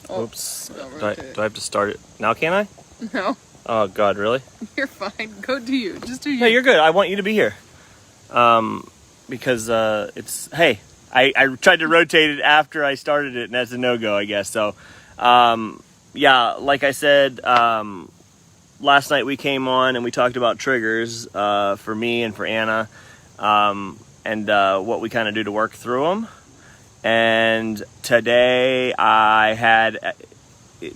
Oh, Oops. don't Do I rotate. have to start it now? Can I? No, Oh God, really? you're fine. Go do you. Just do you. No, you're good. I want you to be here. Because it's hey, I tried to rotate it after I started it, and that's a no-go, I guess. So, yeah, like I said, last night we came on and we talked about triggers for me and for Anna, and what we kind of do to work through them. And today I had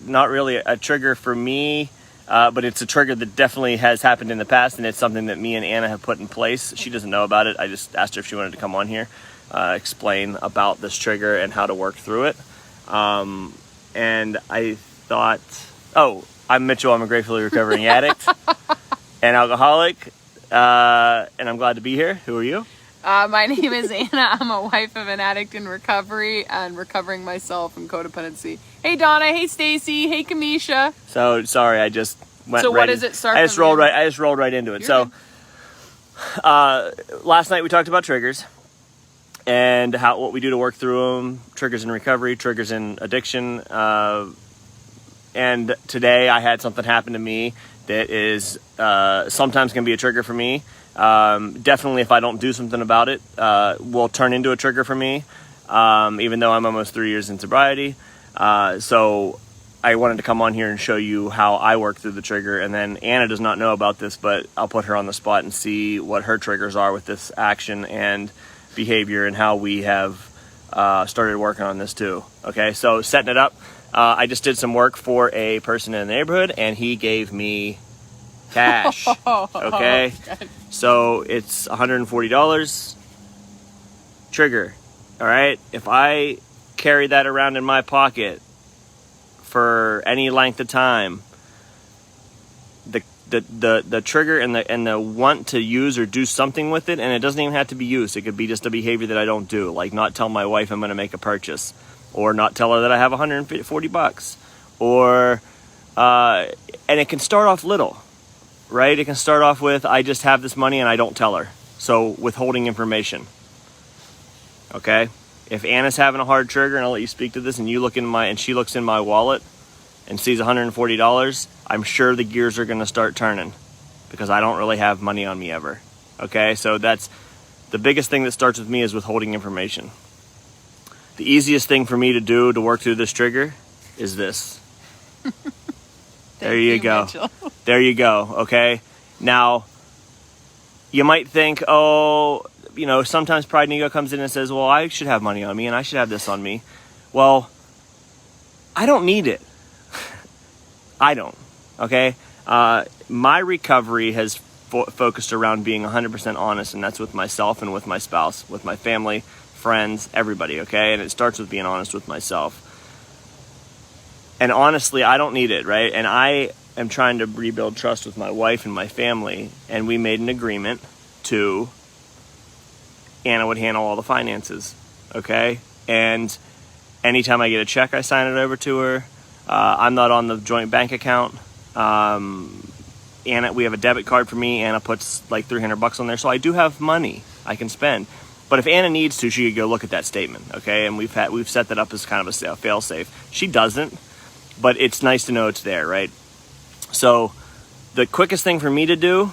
not really a trigger for me, but it's a trigger that definitely has happened in the past, and it's something that me and Anna have put in place. She doesn't know about it. I just asked her if she wanted to come on here, explain about this trigger and how to work through it. And I thought, I'm Mitchell. I'm a gratefully recovering addict and alcoholic, and I'm glad to be here. Who are you? My name is Anna. I'm a wife of an addict in recovery and recovering myself from codependency. Hey Donna. Hey Stacy. Hey Kamisha. So sorry, I just went. So right what does it start? I just rolled right. I just rolled right into it. You're Last night we talked about triggers and what we do to work through them. Triggers in recovery, triggers in addiction. And today I had something happen to me that is sometimes can be a trigger for me. Definitely, if I don't do something about it, will turn into a trigger for me. Even though I'm almost 3 years in sobriety. So I wanted to come on here and show you how I work through the trigger. And then Anna does not know about this, but I'll put her on the spot and see what her triggers are with this action and behavior and how we have started working on this too. Okay, so setting it up. I just did some work for a person in the neighborhood, and he gave me cash. Okay, so it's $140 trigger. All right, if I carry that around in my pocket for any length of time, the trigger and the want to use or do something with it, and it doesn't even have to be used. It could be just a behavior that I don't do, like not tell my wife I'm going to make a purchase, or not tell her that I have $140, or and it can start off little, right? It can start off with I just have this money and I don't tell her, so withholding information. Okay, if Anna's having a hard trigger, and I'll let you speak to this, and she looks in my wallet and sees $140, I'm sure the gears are going to start turning, because I don't really have money on me ever. Okay, so that's the biggest thing that starts with me, is withholding information. The easiest thing for me to do to work through this trigger is this. There you go. Mitchell. There you go. Okay. Now, you might think, sometimes pride and ego comes in and says, well, I should have money on me and I should have this on me. Well, I don't need it. I don't. Okay. My recovery has focused around being 100% honest, and that's with myself and with my spouse, with my family, friends, everybody. Okay. And it starts with being honest with myself. And honestly, I don't need it, right? And I am trying to rebuild trust with my wife and my family, and we made an agreement to Anna would handle all the finances, okay? And anytime I get a check, I sign it over to her. I'm not on the joint bank account. Anna, we have a debit card for me. Anna puts like $300 on there, so I do have money I can spend. But if Anna needs to, she could go look at that statement, okay? And we've set that up as kind of a fail-safe. She doesn't, but it's nice to know it's there, right? So the quickest thing for me to do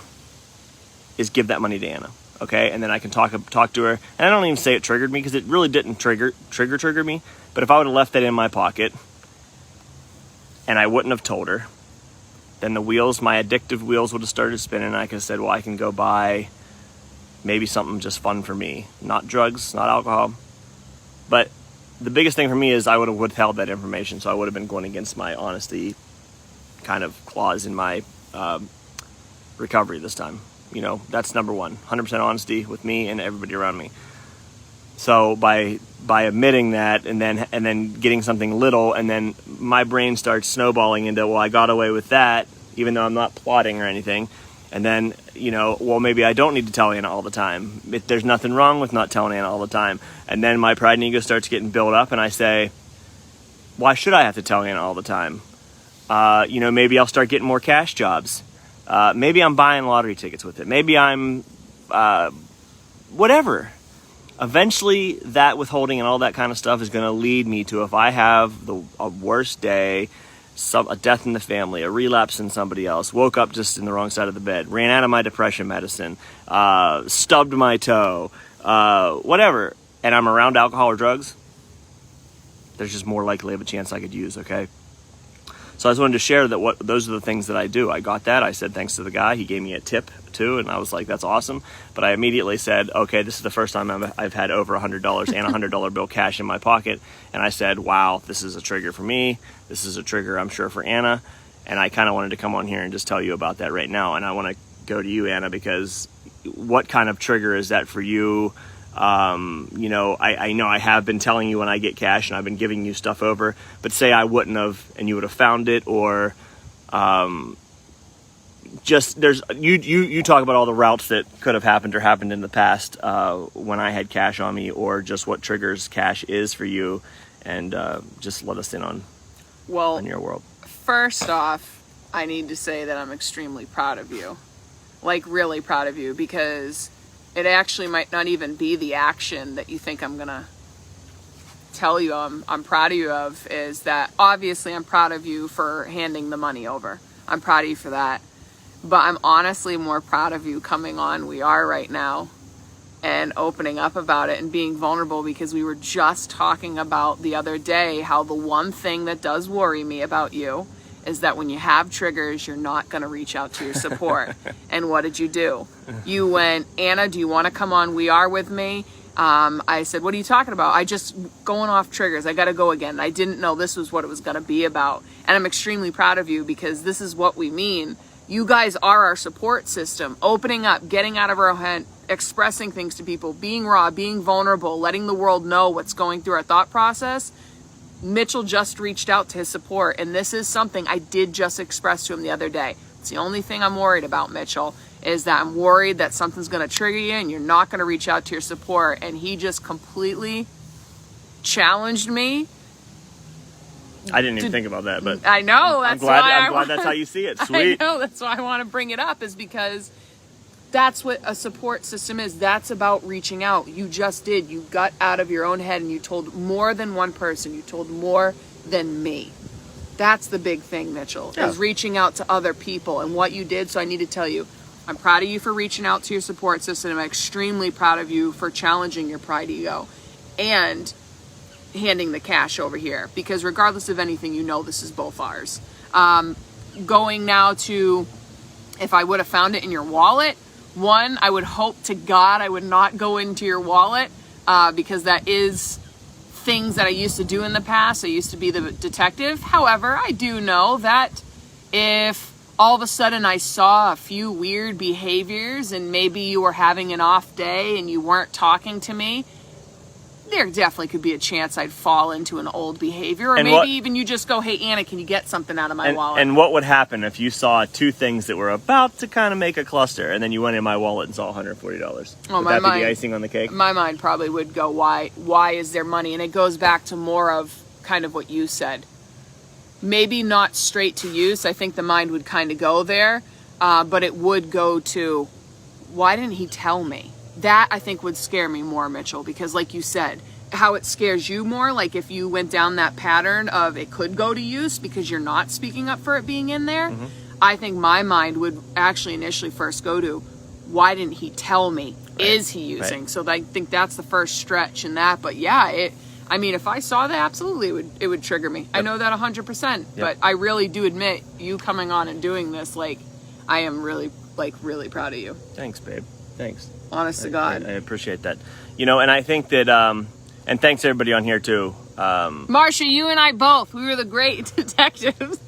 is give that money to Anna, okay? And then I can talk to her. And I don't even say it triggered me, because it really didn't trigger me. But if I would have left that in my pocket and I wouldn't have told her, then my addictive wheels would have started spinning. And I could have said, well, I can go buy maybe something just fun for me. Not drugs, not alcohol. But the biggest thing for me is I would have withheld that information. So I would have been going against my honesty kind of clause in my recovery this time. That's number one. 100% honesty with me and everybody around me. So by admitting that and then getting something little, and then my brain starts snowballing into, well, I got away with that, even though I'm not plotting or anything. And then, well, maybe I don't need to tell Anna all the time. There's nothing wrong with not telling Anna all the time. And then my pride and ego starts getting built up, and I say, why should I have to tell Anna all the time? Maybe I'll start getting more cash jobs. Maybe I'm buying lottery tickets with it. Maybe I'm whatever. eventually that withholding and all that kind of stuff is going to lead me to, if I have a worst day, a death in the family, a relapse in somebody else, woke up just in the wrong side of the bed, ran out of my depression medicine, stubbed my toe, whatever, and I'm around alcohol or drugs, there's just more likely of a chance I could use, okay? So I just wanted to share that those are the things that I do. I got that. I said thanks to the guy. He gave me a tip too, and I was like, that's awesome. But I immediately said, okay, this is the first time I've had over $100 and a $100 bill cash in my pocket. And I said, wow, this is a trigger for me. This is a trigger, I'm sure, for Anna. And I kind of wanted to come on here and just tell you about that right now. And I want to go to you, Anna, because what kind of trigger is that for you? You know, I know I have been telling you when I get cash and I've been giving you stuff over, but say I wouldn't have and you would have found it, or just you talk about all the routes that could have happened or happened in the past when I had cash on me, or just what triggers cash is for you, and just let us in on your world. First off, I need to say that I'm extremely proud of you, like really proud of you, because it actually might not even be the action that you think I'm gonna tell you I'm proud of you of, is that obviously I'm proud of you for handing the money over. I'm proud of you for that. But I'm honestly more proud of you coming on We Are right now and opening up about it and being vulnerable, because we were just talking about the other day how the one thing that does worry me about you is that when you have triggers, you're not going to reach out to your support. And what did you do? You went, Anna, do you want to come on We Are with me? I said, what are you talking about? I just going off triggers. I got to go again. I didn't know this was what it was going to be about. And I'm extremely proud of you, because this is what we mean. You guys are our support system, opening up, getting out of our head, expressing things to people, being raw, being vulnerable, letting the world know what's going through our thought process. Mitchell just reached out to his support, and this is something I did just express to him the other day. It's the only thing I'm worried about, Mitchell, is that I'm worried that something's going to trigger you and you're not going to reach out to your support. And he just completely challenged me. I didn't even think about that, but I know. I'm glad that's how you see it. Sweet. I know. That's why I want to bring it up, is because that's what a support system is. That's about reaching out. You just did. You got out of your own head and you told more than one person. You told more than me. That's the big thing, Mitchell, is reaching out to other people and what you did. So I need to tell you, I'm proud of you for reaching out to your support system. I'm extremely proud of you for challenging your pride ego and handing the cash over here, because regardless of anything, you know, this is both ours. Going now to, if I would have found it in your wallet, one, I would hope to God I would not go into your wallet, because that is things that I used to do in the past. I used to be the detective. However, I do know that if all of a sudden I saw a few weird behaviors and maybe you were having an off day and you weren't talking to me, there definitely could be a chance I'd fall into an old behavior. Or and maybe even you just go, hey, Anna, can you get something out of my wallet? And what would happen if you saw two things that were about to kind of make a cluster, and then you went in my wallet and saw $140? Would that be the icing on the cake? My mind probably would go, why is there money? And it goes back to more of kind of what you said. Maybe not straight to use. I think the mind would kind of go there, but it would go to, why didn't he tell me? That, I think, would scare me more, Mitchell, because like you said, how it scares you more, like if you went down that pattern of it could go to use because you're not speaking up for it being in there, I think my mind would actually initially first go to, why didn't he tell me? Right. Is he using? Right. So I think that's the first stretch in that. But yeah, I mean, if I saw that, absolutely it would trigger me. Yep. I know that 100%, but I really do admit, you coming on and doing this, like, I am really proud of you. Thanks, babe. Thanks. Honest to God. I appreciate that. You know, and I think that, and thanks everybody on here too. Marsha, you and I both, we were the great detectives.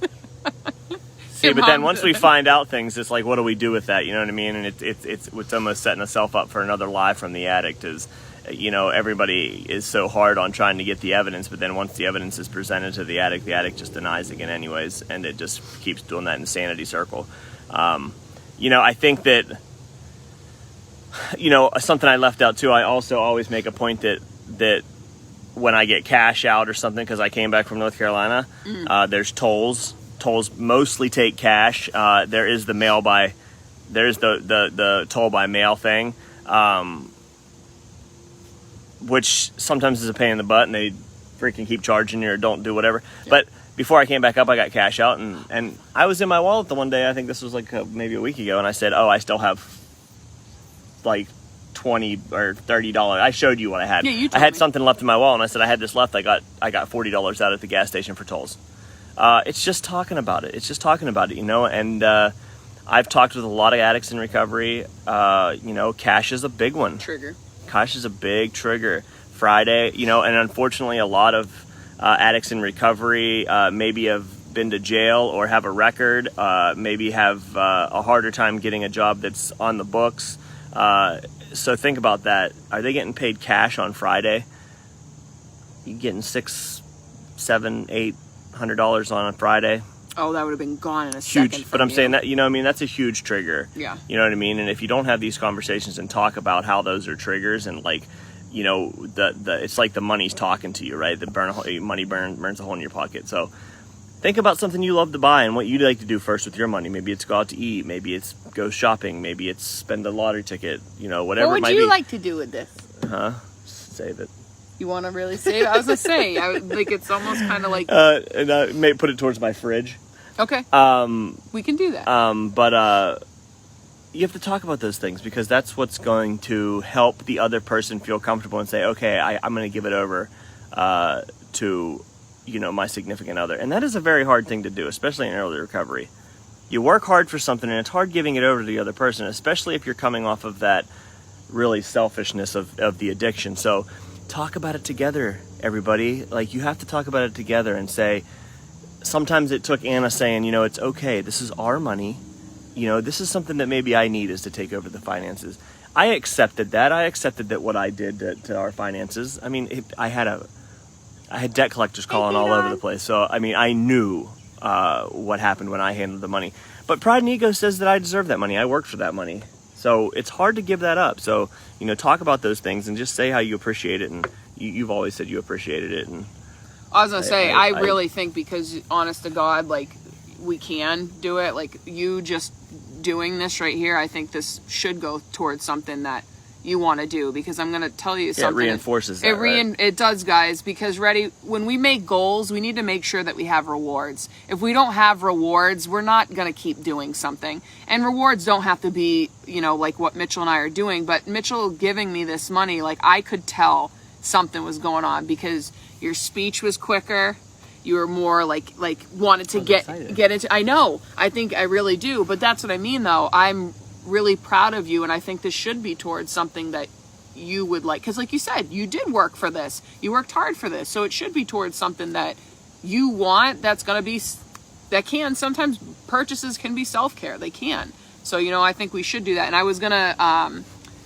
See, but then once we find out things, it's like, what do we do with that? You know what I mean? And it's almost setting ourselves up for another lie from the addict. Is, you know, everybody is so hard on trying to get the evidence, but then once the evidence is presented to the addict just denies again anyways, and it just keeps doing that insanity circle. You know, I think that, you know, something I left out too, I also always make a point that when I get cash out or something, because I came back from North Carolina, there's tolls. Tolls mostly take cash. There is the the toll by mail thing. which sometimes is a pain in the butt, and they freaking keep charging you or don't do whatever. Yeah. But before I came back up, I got cash out, and I was in my wallet the one day, I think this was like maybe a week ago, and I said, oh, I still have like $20 or $30. I showed you what I had. Yeah, you told I had me. something left in my wallet, and I said I had this left. I got $40 out at the gas station for tolls. It's just talking about it. And I've talked with a lot of addicts in recovery. Cash is a big one. Trigger. Cash is a big trigger. Friday, and unfortunately a lot of addicts in recovery maybe have been to jail or have a record, maybe have a harder time getting a job that's on the books. So think about that. Are they getting paid cash on Friday? You getting $600, $700, $800 on a Friday? Oh, that would have been gone in a second. Huge, but I'm saying that, that's a huge trigger. Yeah. You know what I mean? And if you don't have these conversations and talk about how those are triggers and like, it's like the money's talking to you, right? Money burns a hole in your pocket. So think about something you love to buy and what you'd like to do first with your money. Maybe it's go out to eat. Maybe it's go shopping. Maybe it's spend a lottery ticket. Whatever what it might would be. you like to do with this? Save it. You want to really save it? I was going to say, it's almost kind of like... and I may put it towards my fridge. Okay. We can do that. But you have to talk about those things because that's what's going to help the other person feel comfortable and say, okay, I'm going to give it over to, my significant other. And that is a very hard thing to do, especially in early recovery. You work hard for something and it's hard giving it over to the other person, especially if you're coming off of that really selfishness of the addiction. So talk about it together, everybody. Like, you have to talk about it together and say, sometimes it took Anna saying, it's okay. This is our money. This is something that maybe I need is to take over the finances. I accepted that. I accepted that what I did to our finances. I mean, I had debt collectors calling all over the place. So, I mean, I knew what happened when I handled the money. But pride and ego says that I deserve that money. I worked for that money. So it's hard to give that up. So, talk about those things and just say how you appreciate it. And you've always said you appreciated it. And I was going to say, I really think because, honest to God, like, we can do it. Like, you just doing this right here, I think this should go towards something that you want to do, because I'm going to tell you something. It reinforces that, right? It does, guys, because when we make goals, we need to make sure that we have rewards. If we don't have rewards, we're not going to keep doing something. And rewards don't have to be, like what Mitchell and I are doing, but Mitchell giving me this money, like, I could tell something was going on because your speech was quicker. You were more like wanted to get into. I know. I think I really do. But that's what I mean, though. I'm really proud of you, and I think this should be towards something that you would like. Because, like you said, you did work for this. You worked hard for this, so it should be towards something that you want. That's gonna be sometimes purchases can be self-care. They can. So I think we should do that. And I was gonna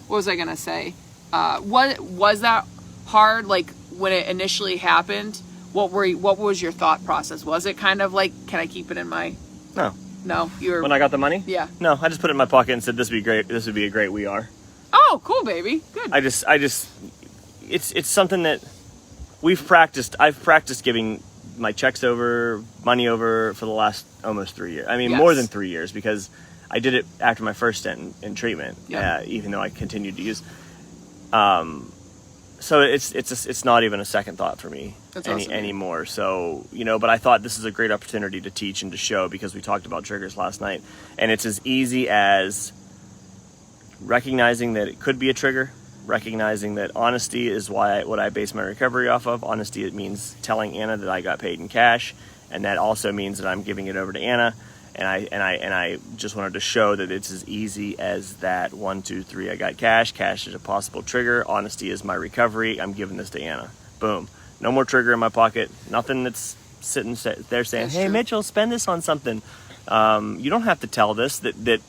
what was I gonna say? What was that hard? Like when it initially happened. What was your thought process? Was it kind of like, can I keep it in my... No, you were... When I got the money? Yeah. No, I just put it in my pocket and said, this would be great. This would be a great We Are. Oh, cool, baby. Good. I just, it's something that we've practiced. I've practiced giving my checks over, money over for the last almost 3 years. I mean, more than 3 years, because I did it after my first stint in treatment, even though I continued to use... So it's not even a second thought for me anymore. So, but I thought this is a great opportunity to teach and to show, because we talked about triggers last night, and it's as easy as recognizing that it could be a trigger, recognizing that honesty is what I base my recovery off of. Honesty, it means telling Anna that I got paid in cash, and that also means that I'm giving it over to Anna. And I just wanted to show that it's as easy as that. 1, 2, 3, I got cash. Cash is a possible trigger. Honesty is my recovery. I'm giving this to Anna. Boom. No more trigger in my pocket. Nothing that's sitting there saying, that's hey, true. Mitchell, spend this on something. You don't have to tell this. That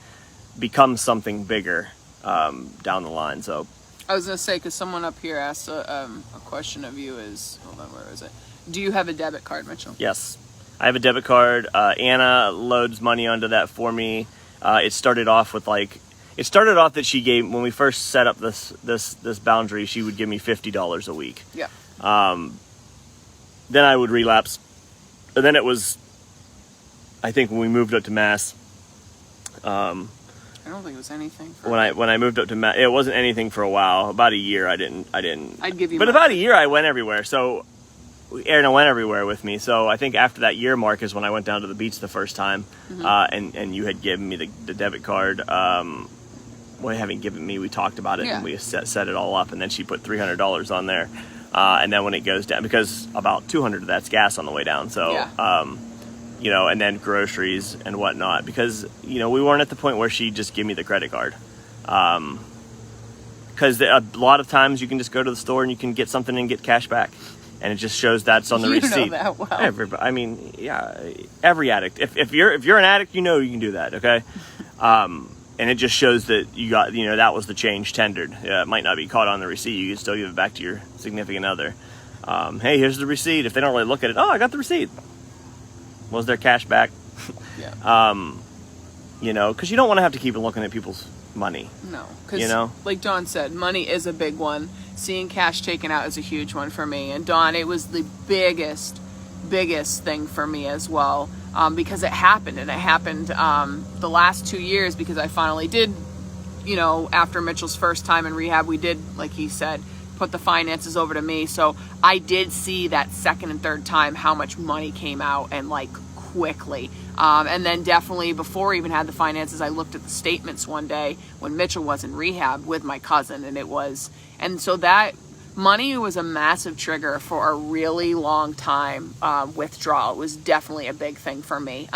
becomes something bigger down the line. So I was going to say, because someone up here asked a question of you is, hold on, where is it? Do you have a debit card, Mitchell? Yes. I have a debit card. Anna loads money onto that for me. It started off that she gave, when we first set up this boundary, she would give me $50 a week. Yeah. Then I would relapse. And then it was, I think when we moved up to Mass, I I don't think it was anything. For when I moved up to it wasn't anything for a while. About a year, I didn't. I'd give you. But my- about a year, I went everywhere. So Aaron went everywhere with me. So I think after that year mark is when I went down to the beach the first time, and you had given me the debit card. Well, you haven't given me. We talked about it and we set it all up, and then she put $300 on there. And then when it goes down, because about 200 of that's gas on the way down. So, you know, and then groceries and whatnot, because, you know, we weren't at the point where she just give me the credit card. Because a lot of times you can just go to the store and you can get something and get cash back. And it just shows that's on the receipt. You know that well. Everybody, I mean, yeah, every addict. If you're an addict, you know you can do that, okay? And it just shows that you got, you know, that was the change tendered. It might not be caught on the receipt. You can still give it back to your significant other. Hey, here's the receipt. If they don't really look at it, oh, I got the receipt. Was there cash back? Yeah. You know, because you don't want to have to keep looking at people's money. No, because you know, like Dawn said, money is a big one. Seeing cash taken out is a huge one for me. And Dawn, it was the biggest thing for me as well. Because it happened, and it happened the last 2 years, because I finally did, you know, after Mitchell's first time in rehab, we did, like he said, put the finances over to me. So I did see that second and third time how much money came out, and like quickly. And then definitely before I even had the finances, I looked at the statements one day when Mitchell was in rehab with my cousin, and so that money was a massive trigger for a really long time. Withdrawal. It was definitely a big thing for me.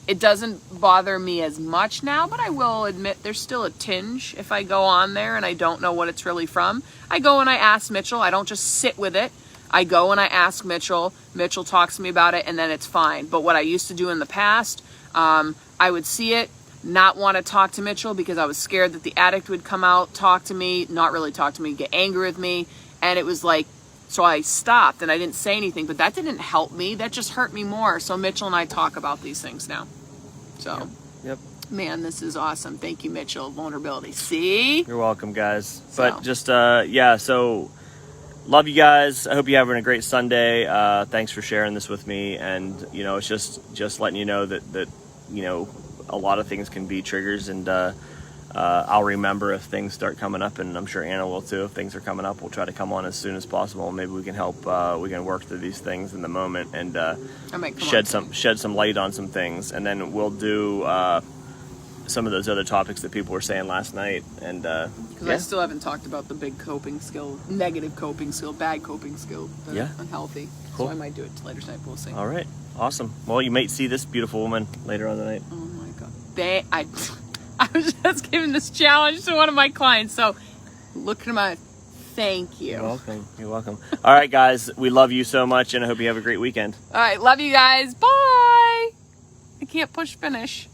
It doesn't bother me as much now, but I will admit there's still a tinge if I go on there and I don't know what it's really from. I go and I ask Mitchell. I don't just sit with it. I go and I ask Mitchell. Mitchell talks to me about it, and then it's fine. But what I used to do in the past, I would see it, not want to talk to Mitchell because I was scared that the addict would come out, talk to me, not really talk to me, get angry with me. And it was like, so I stopped and I didn't say anything, but that didn't help me. That just hurt me more. So Mitchell and I talk about these things now. So, yep. Man, this is awesome. Thank you, Mitchell. Vulnerability. See? You're welcome, guys. So. But just, so love you guys. I hope you're having a great Sunday. Thanks for sharing this with me. And, you know, it's just letting you know that, you know, a lot of things can be triggers, and, I'll remember if things start coming up, and I'm sure Anna will too. If things are coming up, we'll try to come on as soon as possible. Maybe we can help. We can work through these things in the moment and shed some light on some things, and then we'll do some of those other topics that people were saying last night. And because I still haven't talked about the big coping skill, negative coping skill, bad coping skill, unhealthy. Cool. So I might do it later tonight. We'll see. All right, awesome. Well, you might see this beautiful woman later on tonight. Oh my God, I was just giving this challenge to one of my clients. So look at my thank you. You're welcome. You're welcome. All right, guys, we love you so much, and I hope you have a great weekend. All right, love you guys. Bye. I can't push finish.